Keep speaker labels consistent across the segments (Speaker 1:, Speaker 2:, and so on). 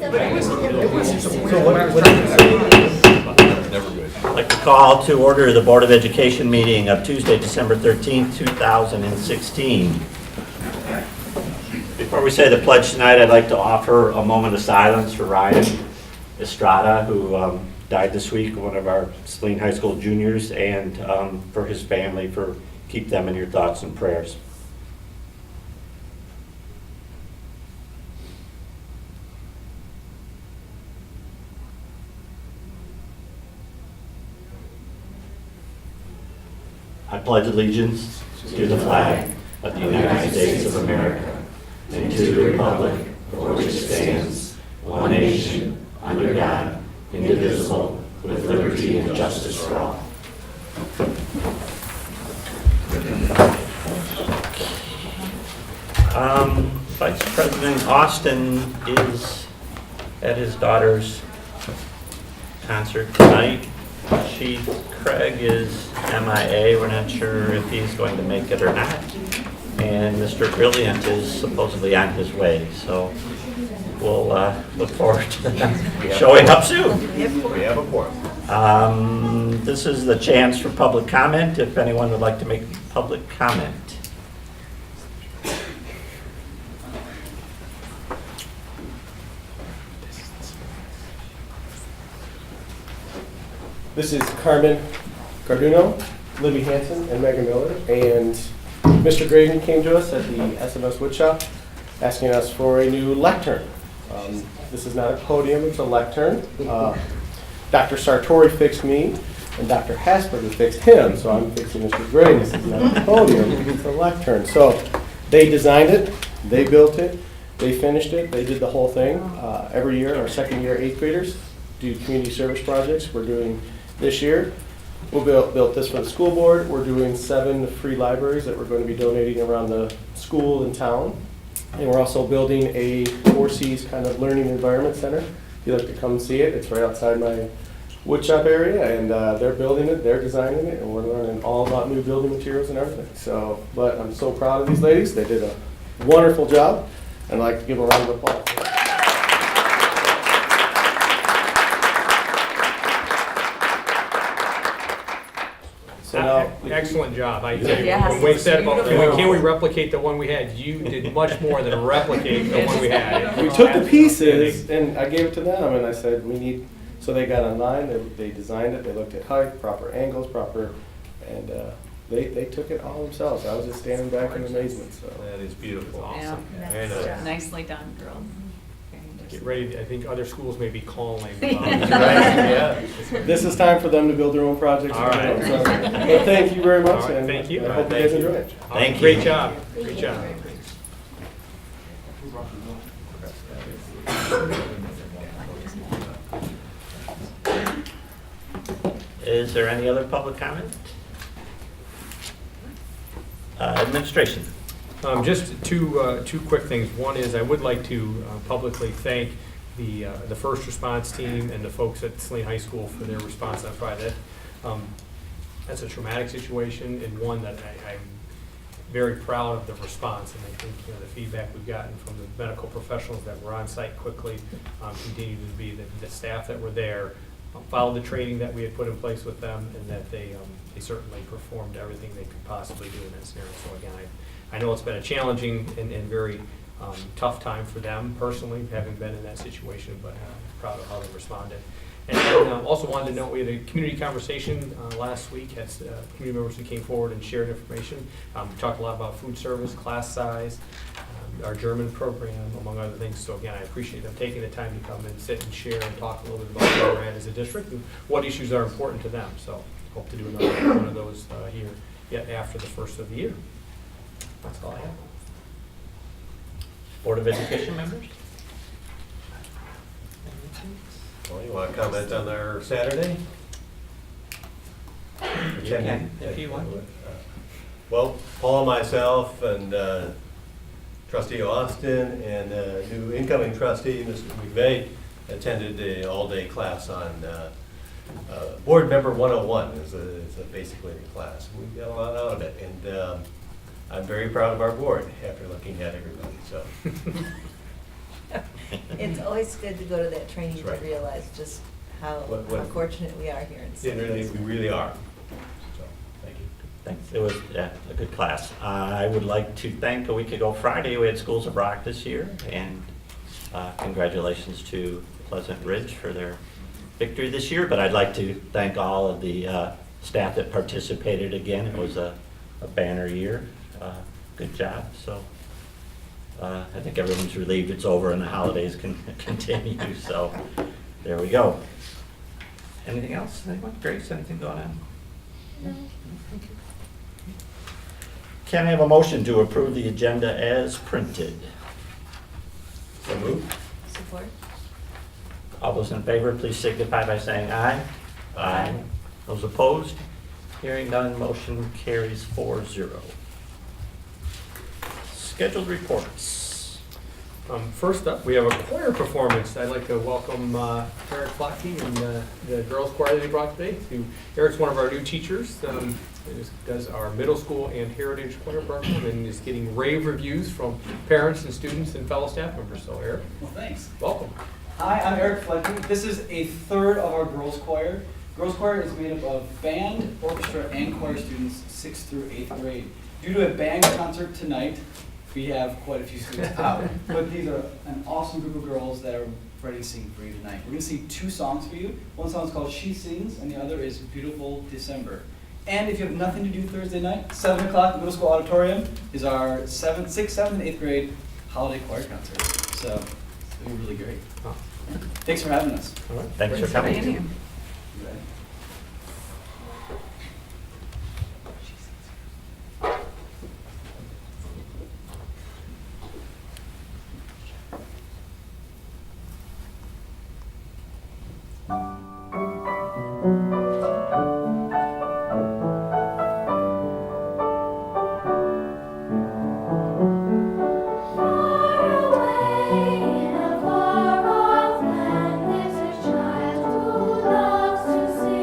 Speaker 1: I'd like to call to order the Board of Education meeting of Tuesday, December 13th, 2016. Before we say the pledge tonight, I'd like to offer a moment of silence for Ryan Estrada, who died this week, one of our Saline High School juniors, and for his family, keep them in your thoughts and prayers. I pledge allegiance to the flag of the United States of America and to the republic for which it stands, one nation, under God, indivisible, with liberty and justice for all. Vice President Austin is at his daughter's concert tonight. Chief Craig is MIA. We're not sure if he's going to make it or not. And Mr. Brilliant is supposedly on his way. So we'll look forward to showing up soon.
Speaker 2: We have a quorum.
Speaker 1: This is the chance for public comment, if anyone would like to make public comment.
Speaker 2: This is Carmen Carduno, Libby Hansen, and Megan Miller. And Mr. Graydon came to us at the SMS Woodshop asking us for a new lectern. This is not a podium, it's a lectern. Dr. Sartori fixed me, and Dr. Hasberger fixed him, so I'm fixing Mr. Graydon. This is not a podium, it's a lectern. So they designed it, they built it, they finished it, they did the whole thing. Every year, our second year 8th graders do community service projects. We're doing this year, we built this for the school board. We're doing 7 free libraries that we're going to be donating around the school and town. And we're also building a 4Cs kind of learning environment center. If you'd like to come see it, it's right outside my woodshop area, and they're building it, they're designing it, and we're learning all about new building materials and everything. So, but I'm so proud of these ladies. They did a wonderful job, and I'd like to give them a round of applause. So now,
Speaker 3: Excellent job. I tell you,
Speaker 4: Yes,
Speaker 3: when we said about,
Speaker 4: beautiful.
Speaker 3: can we replicate the one we had, you did much more than replicate the one we had.
Speaker 2: we took the pieces, and I gave it to them, and I said, we need, so they got online, they designed it, they looked at height, proper angles, and they took it all themselves. I was just standing back in amazement, so.
Speaker 5: That is beautiful.
Speaker 3: Awesome.
Speaker 4: Yeah,
Speaker 5: Very
Speaker 4: that's
Speaker 5: nice.
Speaker 4: nicely done, girls.
Speaker 3: Get ready, I think other schools may be calling.
Speaker 5: Yeah.
Speaker 2: This is time for them to build their own projects.
Speaker 3: All right.
Speaker 2: So, but thank you very much,
Speaker 3: All right,
Speaker 2: and
Speaker 3: thank you.
Speaker 2: I hope you guys enjoy it.
Speaker 1: Thank you.
Speaker 3: Great job, great job.
Speaker 1: Is there any other public comment? Administration.
Speaker 3: Just two quick things. One is I would like to publicly thank the first response team and the folks at Saline High School for their response on Friday. That's a traumatic situation, and one that I'm very proud of the response, and I think the feedback we've gotten from the medical professionals that were on site quickly continue to be the staff that were there, followed the training that we had put in place with them, and that they certainly performed everything they could possibly do in that scenario. So again, I know it's been a challenging and very tough time for them personally, having been in that situation, but proud of how they responded. And then also wanted to note we had a community conversation last week. Had community members who came forward and shared information. We talked a lot about food service, class size, our German program, among other things. So again, I appreciate them taking the time to come and sit and share and talk a little bit about where we're at as a district and what issues are important to them. So hope to do another one of those here yet after the first of the year. That's all I have.
Speaker 1: Board of Education members?
Speaker 5: Well, you want to comment on our Saturday?
Speaker 1: You can, if you want.
Speaker 5: Well, Paul, myself, and Trustee Austin, and new incoming trustee, Mr. McVeigh, attended the all-day class on Board Member 101 is basically the class. We got a lot out of it, and I'm very proud of our board after looking at everybody. So
Speaker 4: It's always good to go to that training
Speaker 5: That's
Speaker 4: to
Speaker 5: right.
Speaker 4: realize just how
Speaker 5: What-
Speaker 4: fortunate we are here in
Speaker 5: Yeah,
Speaker 4: St. Louis.
Speaker 5: we really are. So, thank you.
Speaker 1: Thanks. It was, yeah, a good class. I would like to thank, a week ago Friday, we had Schools of Rock this year, and congratulations to Pleasant Ridge for their victory this year, but I'd like to thank all of the staff that participated again. It was a banner year. Good job, so I think everyone's relieved it's over and the holidays can continue, so there we go. Anything else? Anyone? Grace, anything going on?
Speaker 4: No.
Speaker 1: Can I have a motion to approve the agenda as printed?
Speaker 5: So moved.
Speaker 4: Support?
Speaker 1: All those in favor, please signify by saying aye.
Speaker 4: Aye.
Speaker 1: Those opposed? Hearing none, motion carries 4-0. Scheduled reports.
Speaker 3: First up, we have a choir performance. I'd like to welcome Eric Flocky and the girls' choir that he brought today. Eric's one of our new teachers. He does our middle school and heritage choir program and is getting rave reviews from parents and students and fellow staff members. So Eric,
Speaker 6: Well, thanks.
Speaker 3: welcome.
Speaker 6: Hi, I'm Eric Flecking. This is a third of our girls' choir. Girls' choir is made up of band, orchestra, and choir students 6th through 8th grade. Due to a band concert tonight, we have quite a few students out. But these are an awesome group of girls that are ready to sing for you tonight. We're going to sing 2 songs for you. One song is called She Sings, and the other is Beautiful December. And if you have nothing to do Thursday night, 7 o'clock, the middle school auditorium is our 6th, 7th, and 8th grade holiday choir concert. So it's going to be really great.
Speaker 3: Oh,
Speaker 6: Thanks for having us.
Speaker 3: all right.
Speaker 1: Thanks for coming.
Speaker 6: You ready?
Speaker 7: Far away, far off land, lives a child who loves to sing.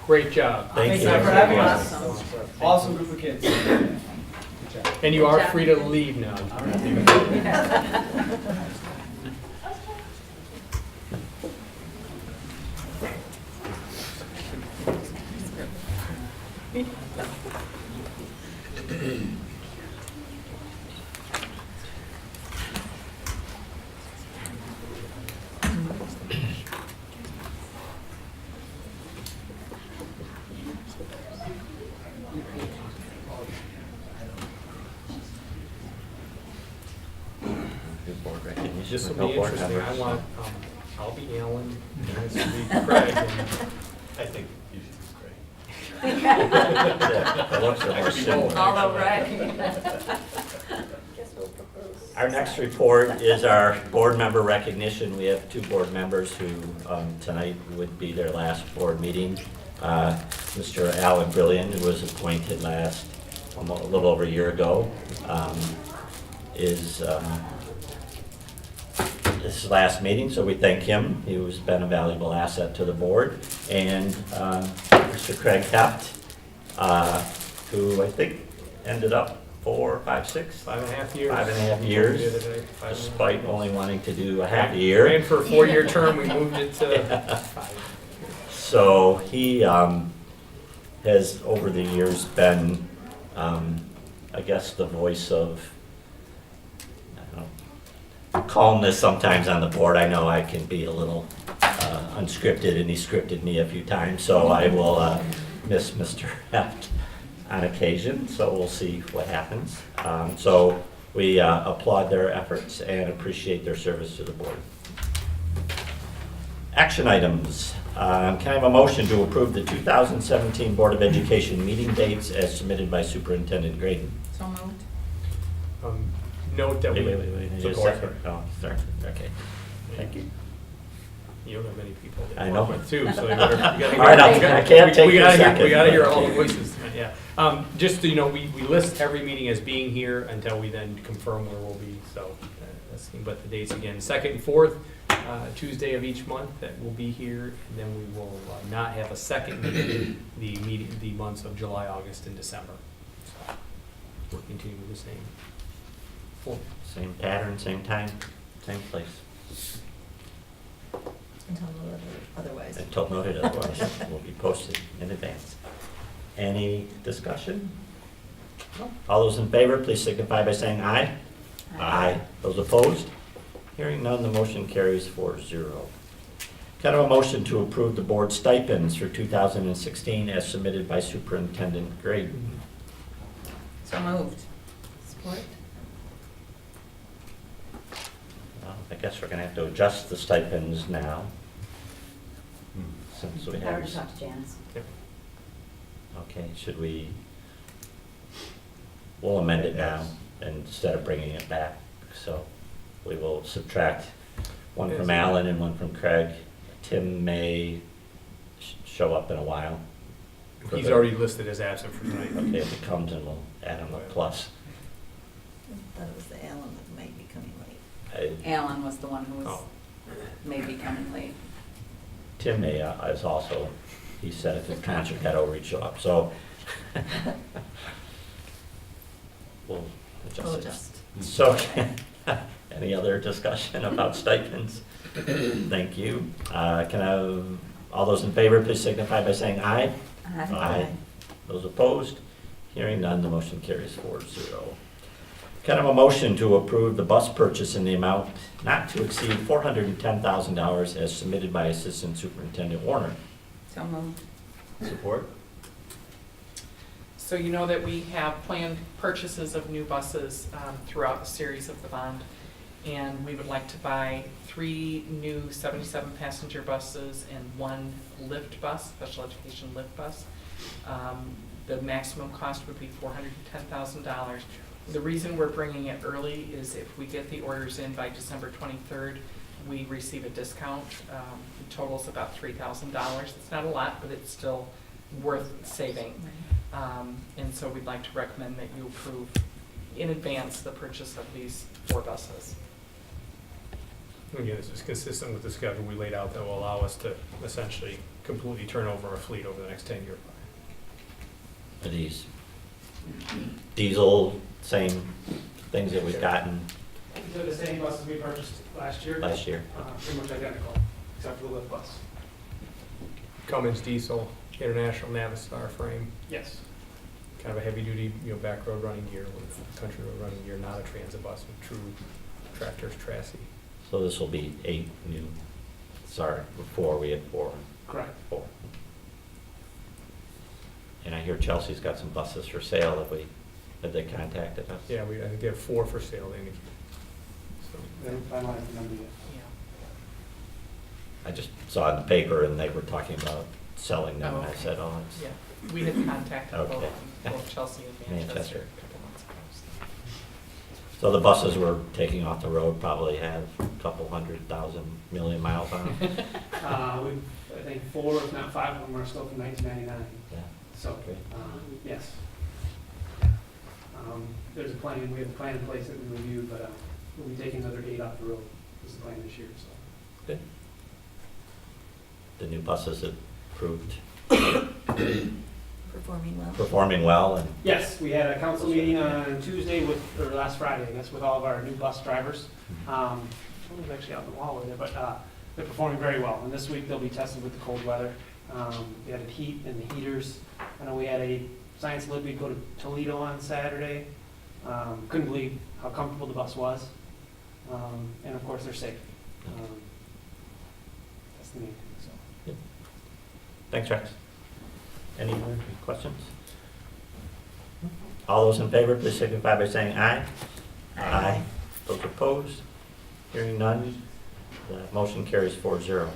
Speaker 3: Great job.
Speaker 1: Thank you.
Speaker 6: Thanks for having
Speaker 1: us.
Speaker 6: us. Awesome group of kids.
Speaker 3: And you are free to leave now.
Speaker 1: Board recognition.
Speaker 3: This will
Speaker 1: No
Speaker 3: be
Speaker 1: board
Speaker 3: interesting. I
Speaker 1: members.
Speaker 3: want, I'll be Alan, and this will be Craig, and
Speaker 5: I think you should be great.
Speaker 1: Yeah, the looks are more similar.
Speaker 4: All right.
Speaker 1: Our next report is our board member recognition. We have two board members who tonight would be their last board meeting. Mr. Alan Brilliant, who was appointed last, a little over a year ago, is his last meeting, so we thank him. He has been a valuable asset to the board. And Mr. Craig Heft, who I think ended up 4, 5, 6?
Speaker 3: 5.5 years.
Speaker 1: 5.5 years,
Speaker 3: The other day, 5.5
Speaker 1: despite
Speaker 3: years.
Speaker 1: only wanting to do a half a year.
Speaker 3: Ran for a 4-year term, we moved it to 5.
Speaker 1: So he has, over the years, been, I guess, the voice of, I don't know, calmness sometimes on the board. I know I can be a little unscripted, and he scripted me a few times, so I will miss Mr. Heft on occasion, so we'll see what happens. So we applaud their efforts and appreciate their service to the board. Action items. Can I have a motion to approve the 2017 Board of Education meeting dates as submitted by Superintendent Graydon?
Speaker 4: So moved.
Speaker 3: Note that we.
Speaker 1: Wait, need
Speaker 3: So
Speaker 1: a
Speaker 3: go
Speaker 1: second.
Speaker 3: ahead.
Speaker 1: Oh, sorry, okay. Thank you.
Speaker 3: You don't have many people that
Speaker 1: I know.
Speaker 3: work with too, so you better.
Speaker 1: All right, I can't take your second.
Speaker 3: We gotta hear all the voices tonight, yeah. Just so you know, we list every meeting as being here until we then confirm where we'll be, so, but the dates again, 2nd and 4th, Tuesday of each month that we'll be here, and then we will not have a second meeting, the months of July, August, and December. So, we'll continue with the same form.
Speaker 1: Same pattern, same time, same place.
Speaker 4: Until noted otherwise.
Speaker 1: Until noted otherwise, will be posted in advance. Any discussion? No? All those in favor, please signify by saying aye. Aye. Those opposed? Hearing none, the motion carries 4-0. Kind of a motion to approve the board stipends for 2016 as submitted by Superintendent Graydon.
Speaker 4: So moved. Support.
Speaker 1: Well, I guess we're going to have to adjust the stipends now, since we
Speaker 7: I already
Speaker 1: have.
Speaker 7: talked to Janice.
Speaker 1: Okay, should we we'll amend it now instead of bringing it back. So we will subtract one from Alan and one from Craig. Tim may show up in a while.
Speaker 3: He's already listed as absent for tonight.
Speaker 1: Okay, if he comes in, we'll add him a plus.
Speaker 4: I thought it was the Alan that might be coming late.
Speaker 7: Alan was the one who was
Speaker 3: Oh.
Speaker 7: maybe coming late.
Speaker 1: Tim may is also, he said if his concert got over, he'd show up, so. We'll
Speaker 4: We'll
Speaker 1: adjust it.
Speaker 4: adjust.
Speaker 1: So, any other discussion about stipends? Thank you. Can I have, all those in favor, please signify by saying aye. Aye. Those opposed? Hearing none, the motion carries 4-0. Can I have a motion to approve the bus purchase in the amount not to exceed $410,000 as submitted by Assistant Superintendent Warner?
Speaker 7: So moved.
Speaker 5: Support?
Speaker 8: So you know that we have planned purchases of new buses throughout the series of the bond. And we would like to buy 3 new 77-passenger buses and 1 lift bus, special education lift bus. The maximum cost would be $410,000. The reason we're bringing it early is if we get the orders in by December 23rd, we receive a discount. It totals about $3,000. It's not a lot, but it's still worth saving. And so we'd like to recommend that you approve in advance the purchase of these 4 buses.
Speaker 3: Again, this is consistent with the schedule we laid out that will allow us to essentially completely turn over our fleet over the next 10-year.
Speaker 1: Are these diesel, same things that we've gotten
Speaker 9: These are the same buses we purchased last year.
Speaker 1: last year?
Speaker 9: Pretty much identical, except for the lift bus.
Speaker 3: Cummins diesel, International Navistar frame,
Speaker 9: Yes.
Speaker 3: kind of a heavy-duty, back road running gear with country road running gear, not a transit bus with true tractor's chassis.
Speaker 1: So this will be 8 new, sorry, before we had 4.
Speaker 9: Correct.
Speaker 1: 4. And I hear Chelsea's got some buses for sale. Have they contacted us?
Speaker 3: Yeah, I think they have 4 for sale, they indicate. So,
Speaker 9: They haven't finalized the number yet.
Speaker 1: I just saw in the paper and they were talking about selling them,
Speaker 8: Oh,
Speaker 1: and I
Speaker 8: okay.
Speaker 1: said, oh, it's.
Speaker 8: Yeah, we had contacted
Speaker 1: Okay.
Speaker 8: both Chelsea and Manchester
Speaker 1: Manchester.
Speaker 8: a couple months ago.
Speaker 1: So the buses we're taking off the road probably have a couple 100,000 million miles on them?
Speaker 9: I think 4, if not 5 of them are still from 1999.
Speaker 1: Yeah.
Speaker 9: So,
Speaker 1: Great.
Speaker 9: yes. There's a plan, we have a plan in place that we reviewed, but we'll be taking another 8 off the road. This is the plan this year, so.
Speaker 1: Good. The new buses have proved
Speaker 4: Performing well.
Speaker 1: and
Speaker 9: Yes, we had a council meeting on Tuesday or last Friday, I guess, with all of our new bus drivers. One was actually out in the hallway there, but they're performing very well. And this week they'll be tested with the cold weather. We had a heat in the heaters. I know we had a science lib, we'd go to Toledo on Saturday. Couldn't believe how comfortable the bus was. And of course, they're safe. That's the main thing, so.
Speaker 1: thanks, Rex. Any other questions? All those in favor, please signify by saying aye.
Speaker 4: Aye.
Speaker 1: Those opposed? Hearing none, the motion carries 4-0.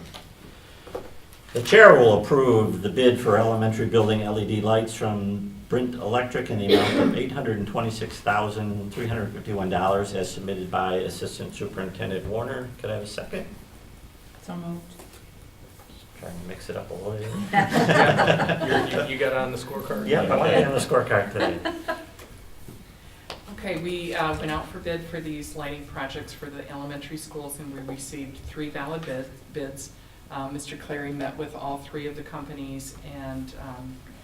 Speaker 1: The chair will approve the bid for elementary building LED lights from Brint Electric in the amount of $826,351 as submitted by Assistant Superintendent Warner. Could I have a second?
Speaker 7: So moved.
Speaker 1: Trying to mix it up a little bit.
Speaker 3: You got it on the scorecard?
Speaker 1: Yeah, I want it on the scorecard today.
Speaker 8: Okay, we went out for bid for these lighting projects for the elementary schools, and we received 3 valid bids. Mr. Clary met with all 3 of the companies and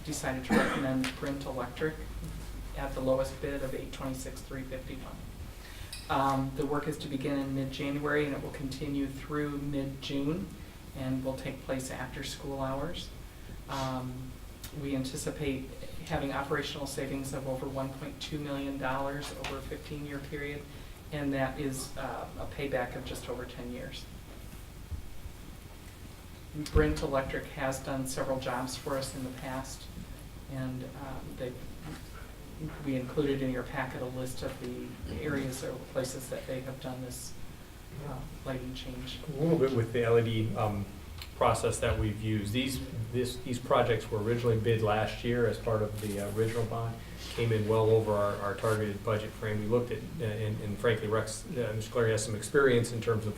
Speaker 8: decided to recommend Brint Electric at the lowest bid of $826,351. The work is to begin in mid-January, and it will continue through mid-June, and will take place after school hours. We anticipate having operational savings of over $1.2 million over a 15-year period, and that is a payback of just over 10 years. Brint Electric has done several jobs for us in the past, and we included in your packet a list of the areas or places that they have done this lighting change.
Speaker 3: A little bit with the LED, process that we've used. These projects were originally bid last year as part of the original bond, came in well over our targeted budget frame. We looked at, and frankly, Mr. Clary has some experience in terms of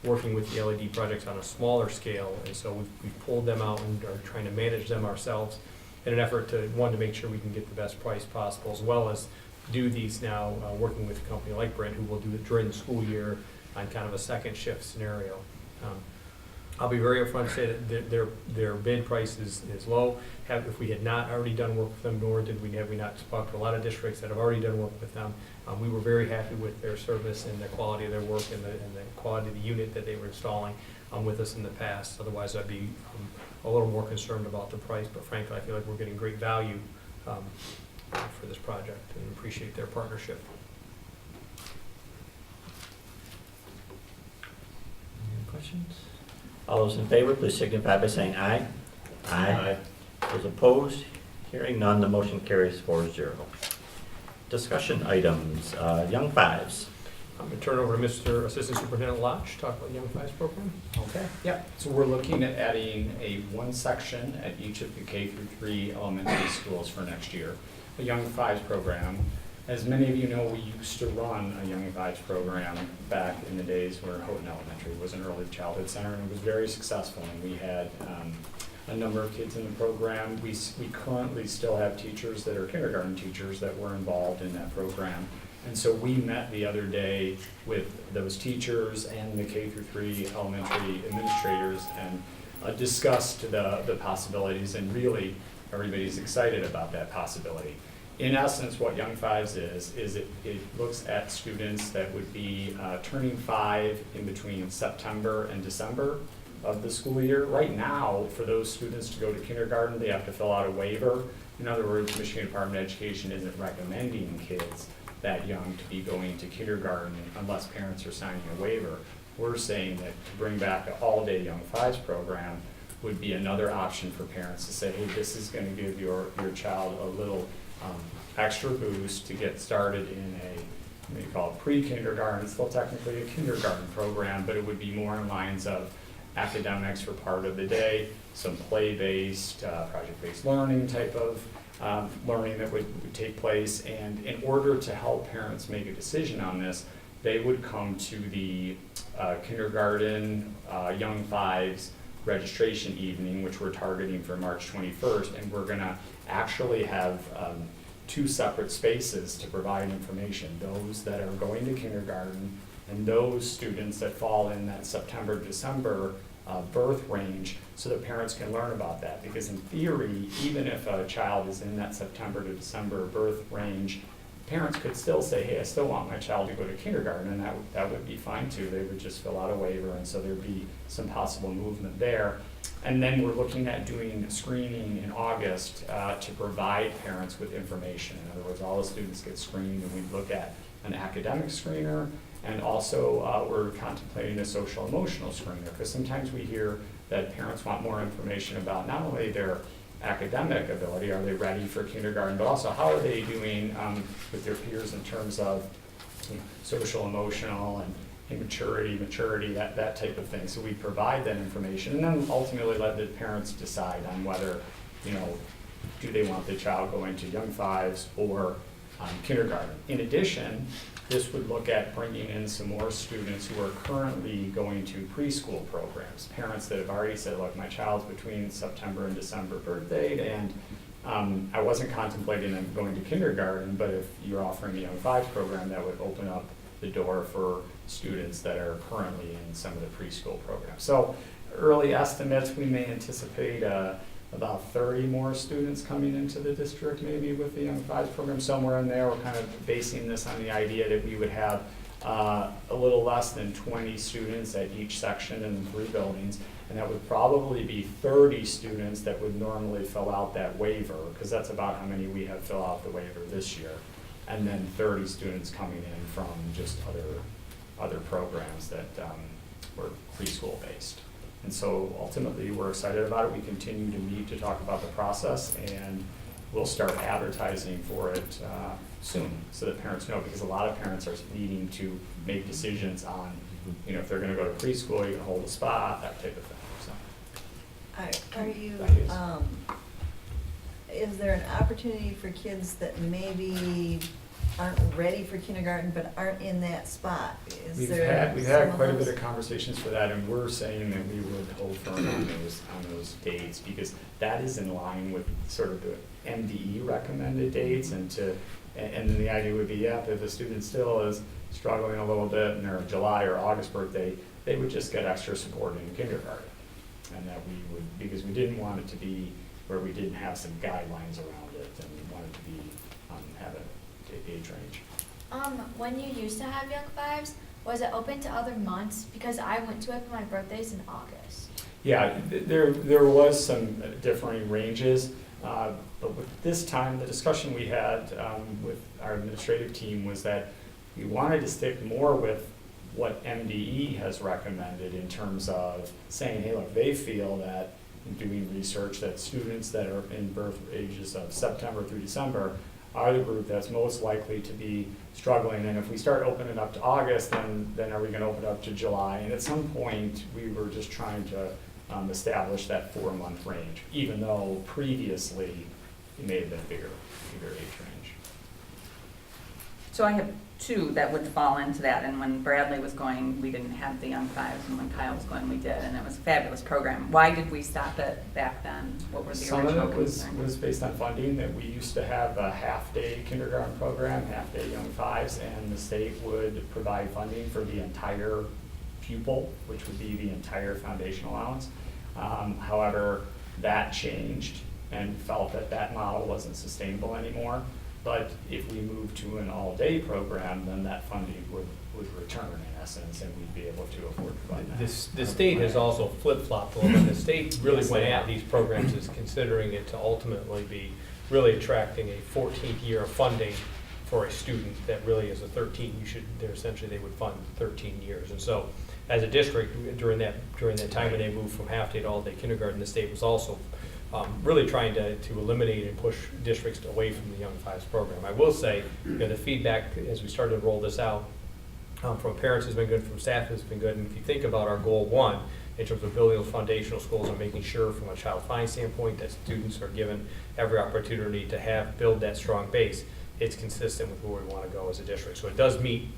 Speaker 3: working with the LED projects on a smaller scale, and so we've pulled them out and are trying to manage them ourselves in an effort to, one, to make sure we can get the best price possible, as well as do these now working with a company like Brent, who will do it during the school year on kind of a second shift scenario. I'll be very upfront and say that their bid price is low. If we had not already done work with them, nor did we not talked to a lot of districts that have already done work with them, we were very happy with their service and the quality of their work and the quality of the unit that they were installing with us in the past. Otherwise, I'd be a little more concerned about the price, but frankly, I feel like we're getting great value for this project and appreciate their partnership.
Speaker 1: Any questions? All those in favor, please signify by saying aye.
Speaker 5: Aye.
Speaker 1: Those opposed, hearing none, the motion carries 4-0. Discussion items, Young Fives.
Speaker 3: I'm going to turn over to Mr. Assistant Superintendent Lodge to talk about Young Fives program.
Speaker 1: Okay.
Speaker 10: Yeah, so we're looking at adding one section at each of the K through 3 elementary schools for next year, a Young Fives program. As many of you know, we used to run a Young Fives program back in the days where Houghton Elementary was an early childhood center, and it was very successful, and we had a number of kids in the program. We currently still have teachers that are kindergarten teachers that were involved in that program. And so we met the other day with those teachers and the K through 3 elementary administrators and discussed the possibilities, and really everybody's excited about that possibility. In essence, what Young Fives is it looks at students that would be turning 5 in between September and December of the school year. Right now, for those students to go to kindergarten, they have to fill out a waiver. In other words, Michigan Department of Education isn't recommending kids that young to be going to kindergarten unless parents are signing a waiver. We're saying that to bring back an all-day Young Fives program would be another option for parents to say, hey, this is going to give your child a little extra boost to get started in what you call pre-kindergarten. It's still technically a kindergarten program, but it would be more in lines of academics for part of the day, some play-based, project-based learning type of learning that would take place. And in order to help parents make a decision on this, they would come to the kindergarten Young Fives registration evening, which we're targeting for March 21st, and we're going to actually have 2 separate spaces to provide information, those that are going to kindergarten and those students that fall in that September, December birth range, so that parents can learn about that. Because in theory, even if a child is in that September to December birth range, parents could still say, hey, I still want my child to go to kindergarten, and that would be fine too. They would just fill out a waiver, and so there'd be some possible movement there. And then we're looking at doing screening in August to provide parents with information. In other words, all the students get screened, and we look at an academic screener, and also we're contemplating a social emotional screener, because sometimes we hear that parents want more information about not only their academic ability, are they ready for kindergarten, but also how are they doing with their peers in terms of social emotional and immaturity, maturity, that type of thing. So we provide that information, and then ultimately let the parents decide on whether, do they want the child going to Young Fives or kindergarten. In addition, this would look at bringing in some more students who are currently going to preschool programs. Parents that have already said, look, my child's between September and December birth date, and I wasn't contemplating them going to kindergarten, but if you're offering a Young Fives program, that would open up the door for students that are currently in some of the preschool programs. So early estimates, we may anticipate about 30 more students coming into the district, maybe with the Young Fives program, somewhere in there. We're kind of basing this on the idea that we would have a little less than 20 students at each section in the 3 buildings, and that would probably be 30 students that would normally fill out that waiver, because that's about how many we have fill out the waiver this year, and then 30 students coming in from just other programs that were preschool based. And so ultimately, we're excited about it. We continue to meet to talk about the process, and we'll start advertising for it soon, so that parents know, because a lot of parents are needing to make decisions on, if they're going to go to preschool, you can hold a spot, that type of thing. So
Speaker 4: Are you,
Speaker 10: Ideas.
Speaker 4: is there an opportunity for kids that maybe aren't ready for kindergarten but aren't in that spot? Is
Speaker 10: We've
Speaker 4: there
Speaker 10: had
Speaker 4: some of
Speaker 10: quite a bit
Speaker 4: those?
Speaker 10: of conversations for that, and we're saying that we would hold firm on those dates, because that is in line with sort of the MDE recommended dates, and then the idea would be, yeah, if a student still is struggling a little bit in their July or August birthday, they would just get extra support in kindergarten. And that we would, because we didn't want it to be where we didn't have some guidelines around it, and we wanted to be, have an age range.
Speaker 11: When you used to have Young Fives, was it open to other months? Because I went to it for my birthday's in August.
Speaker 10: Yeah, there was some differing ranges, but with this time, the discussion we had with our administrative team was that we wanted to stick more with what MDE has recommended in terms of saying, hey, look, they feel that in doing research that students that are in birth ages of September through December are the group that's most likely to be struggling. And if we start opening up to August, then are we going to open up to July? And at some point, we were just trying to establish that 4-month range, even though previously it may have been bigger age range.
Speaker 7: So I have two that would fall into that, and when Bradley was going, we didn't have the Young Fives, and when Kyle was going, we did, and it was a fabulous program. Why did we stop it back then? What were the
Speaker 10: Some
Speaker 7: original
Speaker 10: of it was
Speaker 7: concerns?
Speaker 10: based on funding, that we used to have a half-day kindergarten program, half-day Young Fives, and the state would provide funding for the entire pupil, which would be the entire foundation allowance. However, that changed and felt that that model wasn't sustainable anymore. But if we moved to an all-day program, then that funding would return in essence, and we'd be able to afford to provide that.
Speaker 3: The state has also flip-flopped a little bit. The state really
Speaker 10: Yes,
Speaker 3: went
Speaker 10: they
Speaker 3: at
Speaker 10: have.
Speaker 3: these programs as considering it to ultimately be really attracting a 14th year of funding for a student that really is a 13, essentially they would fund 13 years. And so as a district, during that time when they moved from half-day to all-day kindergarten, the state was also really trying to eliminate and push districts away from the Young Fives program. I will say, the feedback as we started to roll this out from parents has been good, from staff has been good. And if you think about our goal 1, in terms of building those foundational schools and making sure from a child find standpoint that students are given every opportunity to build that strong base, it's consistent with where we want to go as a district. So it does meet.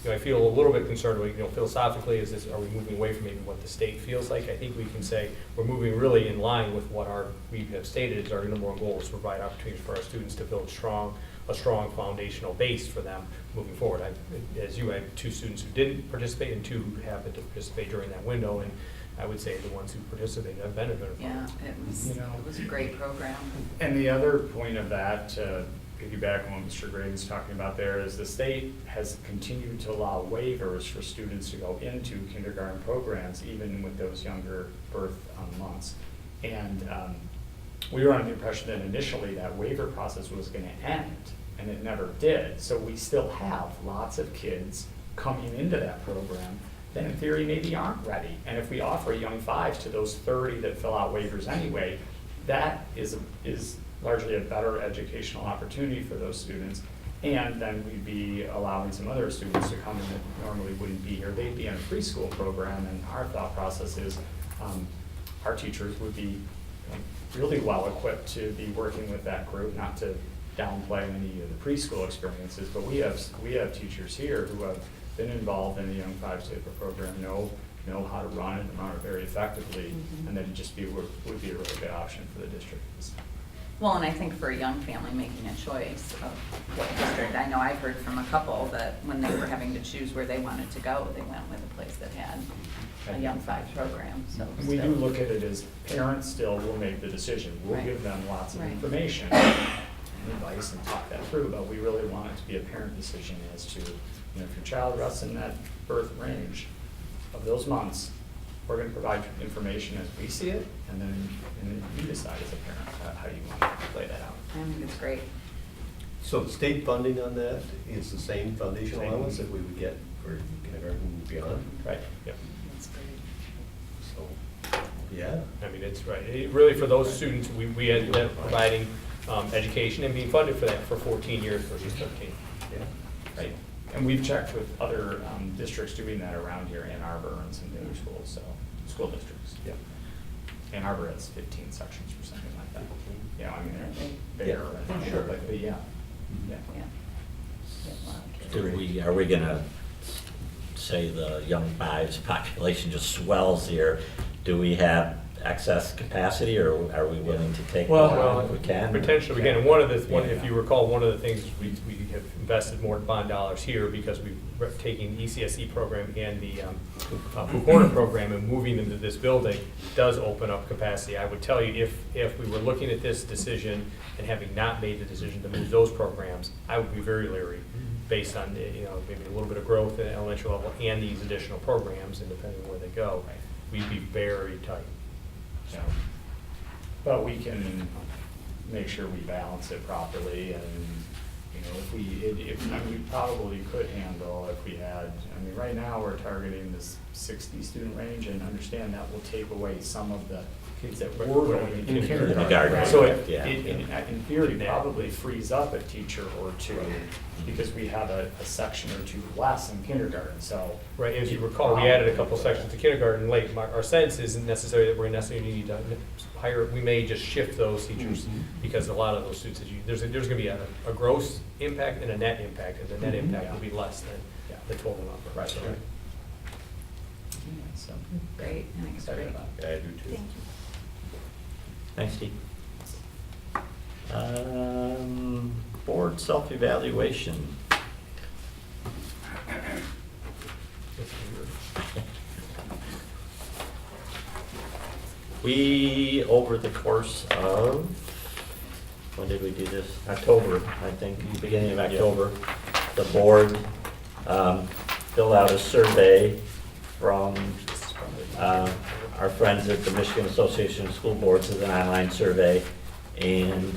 Speaker 3: I feel a little bit concerned, philosophically, are we moving away from maybe what the state feels like? I think we can say we're moving really in line with what we have stated is our number one goal, is to provide opportunities for our students to build a strong foundational base for them moving forward. I have 2 students who didn't participate and 2 who happened to participate during that window, and I would say the ones who participated have benefited from it.
Speaker 7: Yeah, it was a great program.
Speaker 10: And the other point of that, to piggyback on what Mr. Graydon's talking about there, is the state has continued to allow waivers for students to go into kindergarten programs, even with those younger birth months. And we were under the impression that initially that waiver process was going to end, and it never did. So we still have lots of kids coming into that program that in theory maybe aren't ready. And if we offer Young Fives to those 30 that fill out waivers anyway, that is largely a better educational opportunity for those students. And then we'd be allowing some other students to come in that normally wouldn't be here. They'd be in a preschool program, and our thought process is our teachers would be really well equipped to be working with that group, not to downplay any of the preschool experiences, but we have teachers here who have been involved in the Young Fives type of program, know how to run it and run it very effectively, and that it just would be a really good option for the district.
Speaker 7: Well, and I think for a young family making a choice of what district, I know I've heard from a couple that when they were having to choose where they wanted to go, they went with a place that had a Young Fives program. So
Speaker 10: We do
Speaker 7: still-
Speaker 10: look at it as parents still will make the decision. We'll
Speaker 7: Right.
Speaker 10: give them lots of
Speaker 7: Right.
Speaker 10: information and advice and talk that through, but we really want it to be a parent decision as to, if your child rests in that birth range of those months, we're going to provide information as we see it, and then you decide as a parent how you want to play that out.
Speaker 7: I think it's great.
Speaker 5: So the state funding on that is the same foundation
Speaker 10: Same.
Speaker 5: allowance that we would get for kindergarten and beyond?
Speaker 10: Right, yep.
Speaker 7: That's great.
Speaker 5: So, yeah.
Speaker 3: I mean, it's right. Really, for those students, we ended up providing education and being funded for that for 14 years versus 13.
Speaker 5: Yeah.
Speaker 10: Right. And we've checked with other districts doing that around here, Ann Arbor and some of the other schools, so school districts.
Speaker 5: Yeah.
Speaker 10: Ann Arbor has 15 sections or something like that. Yeah, I mean, they're bigger,
Speaker 1: Yeah, sure.
Speaker 10: but yeah.
Speaker 7: Yeah. Yeah, a lot of kids.
Speaker 1: Are we gonna say the young fives population just swells here? Do we have excess capacity, or are we willing to take more on if we can?
Speaker 3: Potentially, again, if you recall, one of the things, we have invested more bond dollars here because we're taking the ECSE program and the Blue Corner program and moving them to this building does open up capacity. I would tell you, if we were looking at this decision and having not made the decision to move those programs, I would be very leery based on, maybe a little bit of growth at the elementary level and these additional programs, and depending on where they go, we'd be very tight.
Speaker 10: So, but we can make sure we balance it properly, and, if we probably could handle if we had, right now we're targeting this 60 student range, and understand that will take away some of the kids that were going in kindergarten.
Speaker 1: Kindergarten.
Speaker 10: So
Speaker 1: Yeah.
Speaker 10: in theory, probably frees up a teacher or two, because we have a section or two less in kindergarten, so.
Speaker 3: Right, as you recall, we added a couple sections to kindergarten late. Our sense isn't necessarily that we're necessarily need to hire, we may just shift those teachers, because a lot of those students, there's gonna be a gross impact and a net impact, and the net impact will be less than the total number.
Speaker 10: Right.
Speaker 3: So-
Speaker 10: So,
Speaker 7: Great, thanks,
Speaker 10: excited
Speaker 7: great.
Speaker 10: about it.
Speaker 5: I do too.
Speaker 4: Thank you.
Speaker 1: Thanks, Steve. Board self-evaluation. We, over the course of, when did we do this? October, I think, beginning of October, the board filled out a survey from our friends at the Michigan Association of School Boards. Is an online survey, and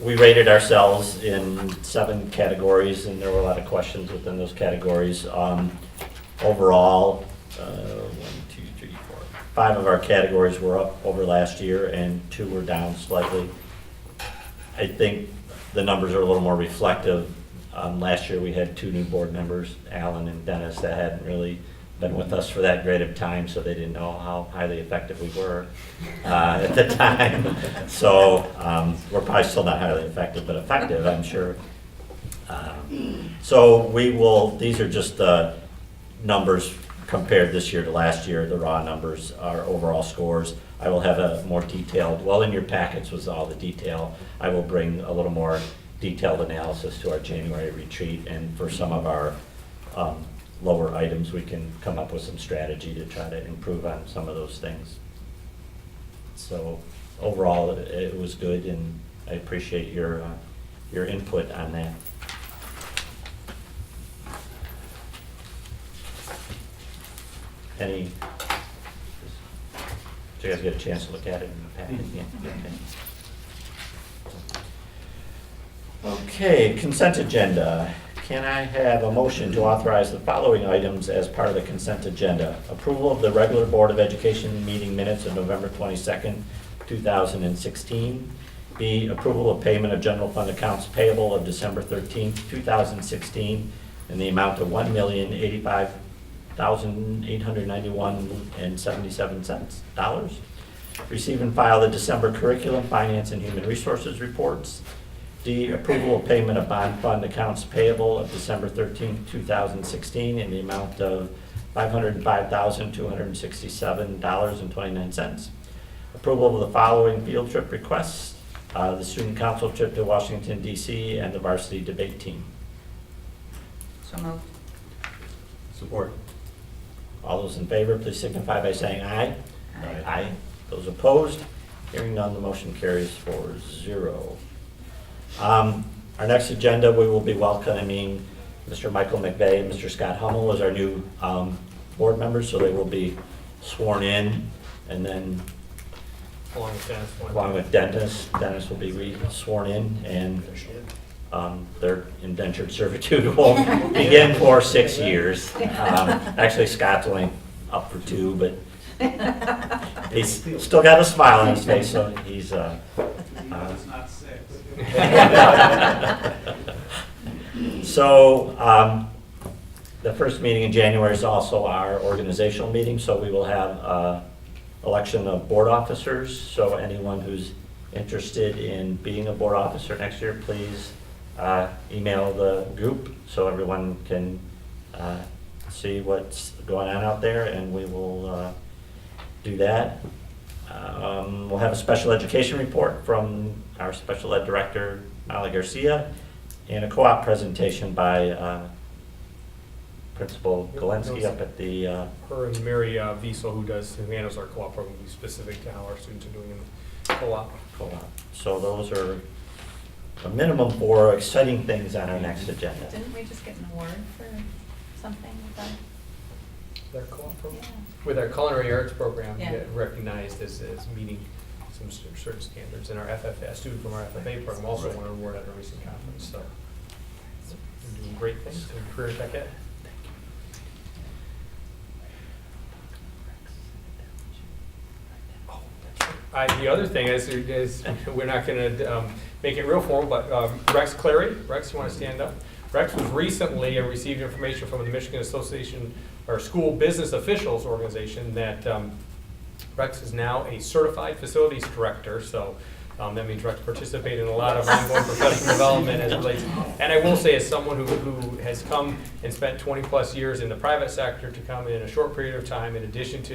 Speaker 1: we rated ourselves in 7 categories, and there were a lot of questions within those categories. Overall, 5 of our categories were up over last year, and 2 were down slightly. I think the numbers are a little more reflective. Last year, we had 2 new board members, Alan and Dennis, that hadn't really been with us for that great of time, so they didn't know how highly effective we were at the time. So we're probably still not highly effective, but effective, I'm sure. So we will, these are just the numbers compared this year to last year, the raw numbers, our overall scores. I will have a more detailed, well, in your packets was all the detail. I will bring a little more detailed analysis to our January retreat, and for some of our lower items, we can come up with some strategy to try to improve on some of those things. So overall, it was good, and I appreciate your input on that. Did you guys get a chance to look at it in the packet? Yeah, okay. Okay, consent agenda. Can I have a motion to authorize the following items as part of the consent agenda? Approval of the regular Board of Education meeting minutes of November 22nd, 2016. B, approval of payment of general fund accounts payable of December 13th, 2016 in the amount of $1,085,891.77. Receive and file the December curriculum, finance, and human resources reports. D, approval of payment of bond fund accounts payable of December 13th, 2016 in the amount of $505,267.29. Approval of the following field trip requests, the student council trip to Washington, D.C., and the varsity debate team.
Speaker 7: So moved.
Speaker 5: Support.
Speaker 1: All those in favor, please signify by saying aye.
Speaker 7: Aye.
Speaker 1: Aye. Those opposed? Hearing none, the motion carries 4-0. Our next agenda, we will be welcoming Mr. Michael McVeigh and Mr. Scott Hummel as our new board members, so they will be sworn in, and then
Speaker 3: Along with Dennis.
Speaker 1: along with Dennis will be sworn in, and their indentured servitude will begin for 6 years. Actually, Scott's only up for 2, but he's still got a smile on his face, so he's
Speaker 9: It's not 6.
Speaker 1: So, the first meeting in January is also our organizational meeting, so we will have election of board officers. So anyone who's interested in being a board officer next year, please email the group so everyone can see what's going on out there, and we will do that. We'll have a special education report from our special ed director, Molly Garcia, and a co-op presentation by Principal Galensky up at the,
Speaker 3: Her and Mary Wiesel, who handles our co-op program, will be specific to how our students are doing in the co-op.
Speaker 1: so those are a minimum 4 exciting things on our next agenda.
Speaker 7: Didn't we just get an award for something with that?
Speaker 3: Their co-op program?
Speaker 7: Yeah.
Speaker 3: With our culinary arts program, we
Speaker 7: Yeah.
Speaker 3: get recognized as meeting some certain standards. And our FFA, a student from our FFA program also won an award at a recent conference, so they're doing great things in career tech ed. The other thing is we're not going to make it real formal, but Rex Clary, Rex, you want to stand up? Rex was recently received information from the Michigan Association or School Business Officials Organization that Rex is now a certified facilities director. So that means Rex participated in a lot of ongoing professional development as it relates. And I will say, as someone who has come and spent 20 plus years in the private sector, to come in a short period of time, in addition to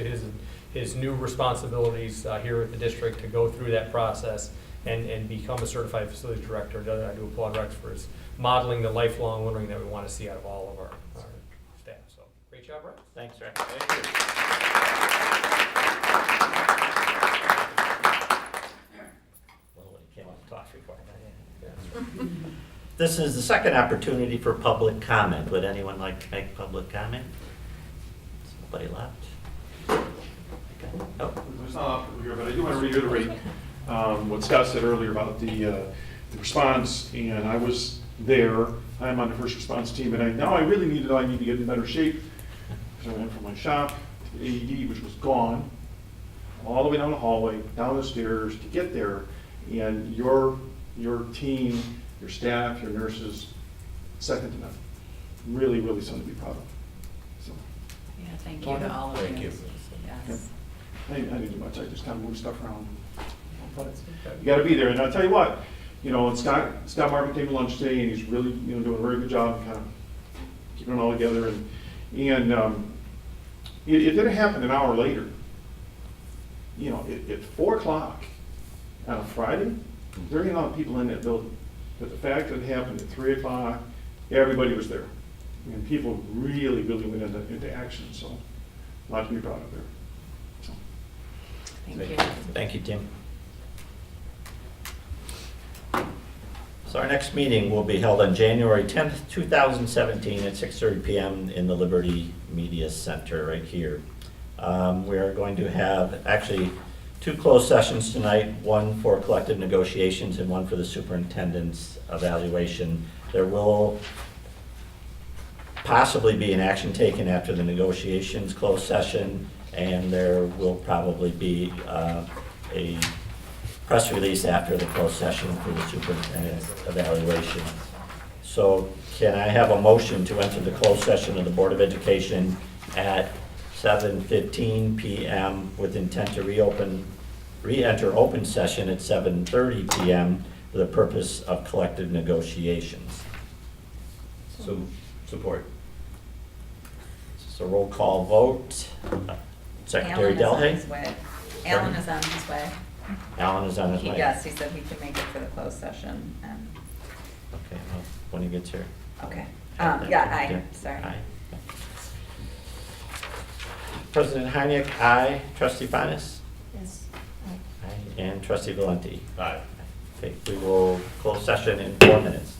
Speaker 3: his new responsibilities here at the district, to go through that process and become a certified facilities director. I do applaud Rex for his modeling the lifelong learning that we want to see out of all of our staff. So great job, Rex.
Speaker 1: Thanks, Rex. Well, when he came up to talk before. This is the second opportunity for public comment. Would anyone like to make public comment? Somebody left? Oh.
Speaker 12: There's not a lot here, but I do want to reiterate what Scott said earlier about the response, and I was there. I'm on the first response team, and now I really need to get in better shape. So I went from my shop to the AED, which was gone, all the way down the hallway, down the stairs to get there, and your team, your staff, your nurses, second to none. Really, really something to be proud of. So.
Speaker 7: Yeah, thank you to all of you.
Speaker 5: Thank you.
Speaker 7: Yes.
Speaker 12: I didn't do much. I just kind of moved stuff around. But you got to be there. And I'll tell you what, and Scott Marvin came to lunch today, and he's really, doing a very good job kind of keeping it all together. And it didn't happen an hour later. At 4 o'clock on a Friday, there ain't a lot of people in that building. But the fact that it happened at 3 o'clock, everybody was there. And people really, really went into action. So a lot to be proud of there.
Speaker 7: Thank you.
Speaker 1: Thank you, Tim. So our next meeting will be held on January 10th, 2017 at 6:30 p.m. in the Liberty Media Center right here. We are going to have actually 2 closed sessions tonight, one for collective negotiations and one for the superintendent's evaluation. There will possibly be an action taken after the negotiations closed session, and there will probably be a press release after the closed session for the superintendent's evaluation. So can I have a motion to enter the closed session of the Board of Education at 7:15 p.m. with intent to re-enter open session at 7:30 p.m. for the purpose of collective negotiations?
Speaker 5: So, support.
Speaker 1: It's a roll call vote. Secretary Delhay?
Speaker 7: Alan is on his way.
Speaker 1: Alan is on his way?
Speaker 7: Yes, he said he could make it for the closed session.
Speaker 1: Okay, well, when he gets here.
Speaker 7: Okay. Aye, sorry.
Speaker 1: Aye. President Heineck, aye. Trustee Finas?
Speaker 11: Yes.
Speaker 1: Aye. And Trustee Valenti?
Speaker 5: Aye.
Speaker 1: Okay, we will close session in 4 minutes.